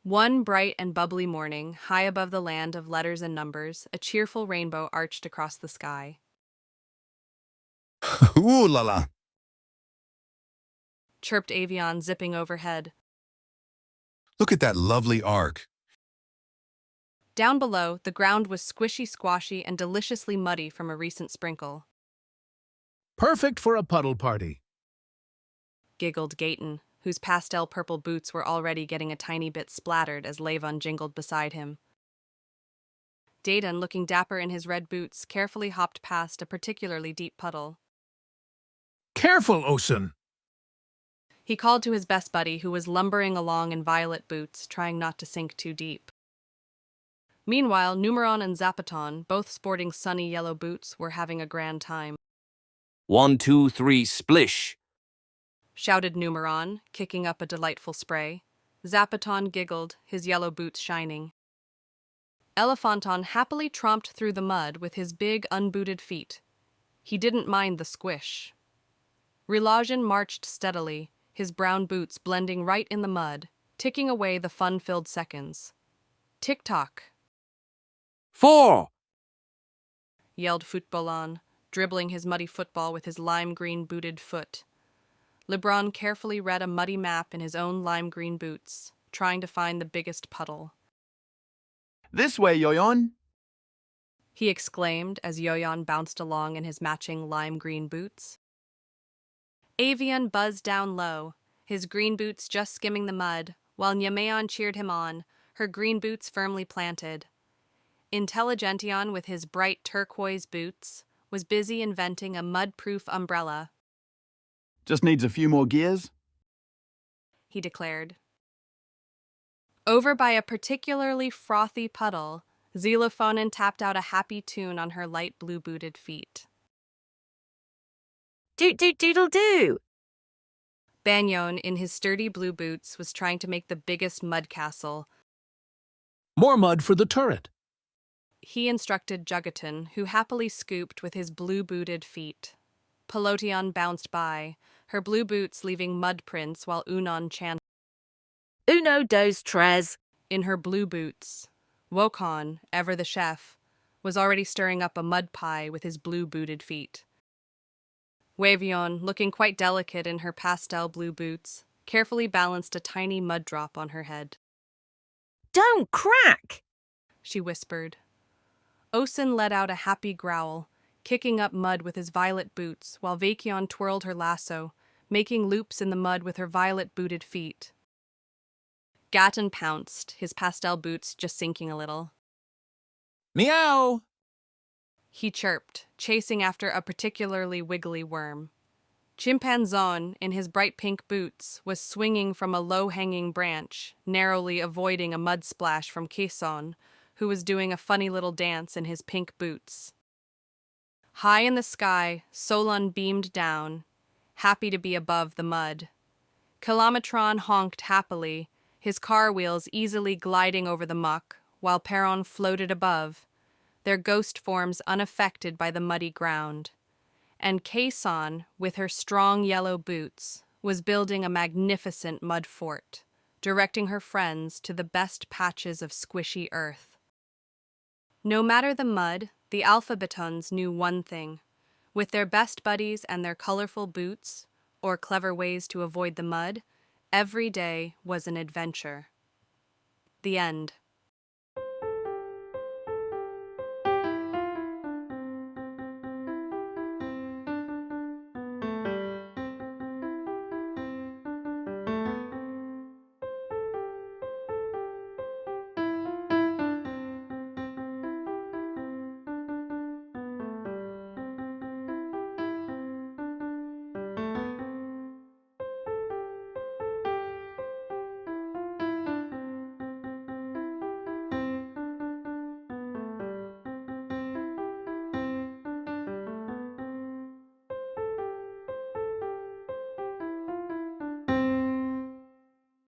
One bright and bubbly morning, high above the land of letters and numbers, a cheerful rainbow arched across the sky. Ooh la la. Chirped Avion, zipping overhead. Look at that lovely arc. Down below, the ground was squishy, squashy, and deliciously muddy from a recent sprinkle. Perfect for a puddle party. Giggled Gayton, whose pastel purple boots were already getting a tiny bit splattered as Levon jingled beside him. Dayton, looking dapper in his red boots, carefully hopped past a particularly deep puddle. Careful, Ocean. He called to his best buddy, who was lumbering along in violet boots, trying not to sink too deep. Meanwhile, Numeron and Zapaton, both sporting sunny yellow boots, were having a grand time. 1, 2, 3, splish! Shouted Numeron, kicking up a delightful spray. Zapaton giggled, his yellow boots shining. Elephanton happily tromped through the mud with his big, unbooted feet. He didn't mind the squish. Relajan marched steadily, his brown boots blending right in the mud, ticking away the fun-filled seconds. Tick-tock! 4! Yelled Footballon, dribbling his muddy football with his lime-green booted foot. Lebron carefully read a muddy map in his own lime-green boots, trying to find the biggest puddle. This way, Yoyon! He exclaimed as Yoyon bounced along in his matching lime-green boots. Avian buzzed down low, his green boots just skimming the mud, while Nyameon cheered him on, her green boots firmly planted. Intelligention, with his bright turquoise boots, was busy inventing a mud-proof umbrella. Just needs a few more gears. He declared. Over by a particularly frothy puddle, Xylophonin tapped out a happy tune on her light blue-booted feet. Doodle-doo! Banyon, in his sturdy blue boots, was trying to make the biggest mud castle. More mud for the turret. He instructed Jugaton, who happily scooped with his blue-booted feet. Pelotion bounced by, her blue boots leaving mud prints while Unon chanted, Uno, dos, tres. in her blue boots. Wokon, ever the chef, was already stirring up a mud pie with his blue-booted feet. Wavion, looking quite delicate in her pastel blue boots, carefully balanced a tiny mud drop on her head. Don't crack! She whispered. Osin let out a happy growl, kicking up mud with his violet boots, while Vakion twirled her lasso, making loops in the mud with her violet-booted feet. Gatton pounced, his pastel boots just sinking a little. Meow! He chirped, chasing after a particularly wiggly worm. Chimpanzon, in his bright pink boots, was swinging from a low-hanging branch, narrowly avoiding a mud splash from Caisson, who was doing a funny little dance in his pink boots. High in the sky, Solon beamed down, happy to be above the mud. Kilometron honked happily, his car wheels easily gliding over the muck, while Perron floated above, their ghost forms unaffected by the muddy ground. And Caisson, with her strong yellow boots, was building a magnificent mud fort, directing her friends to the best patches of squishy earth. No matter the mud, the Alfabetons knew one thing. With their best buddies and their colorful boots, or clever ways to avoid the mud, every day was an adventure. The end.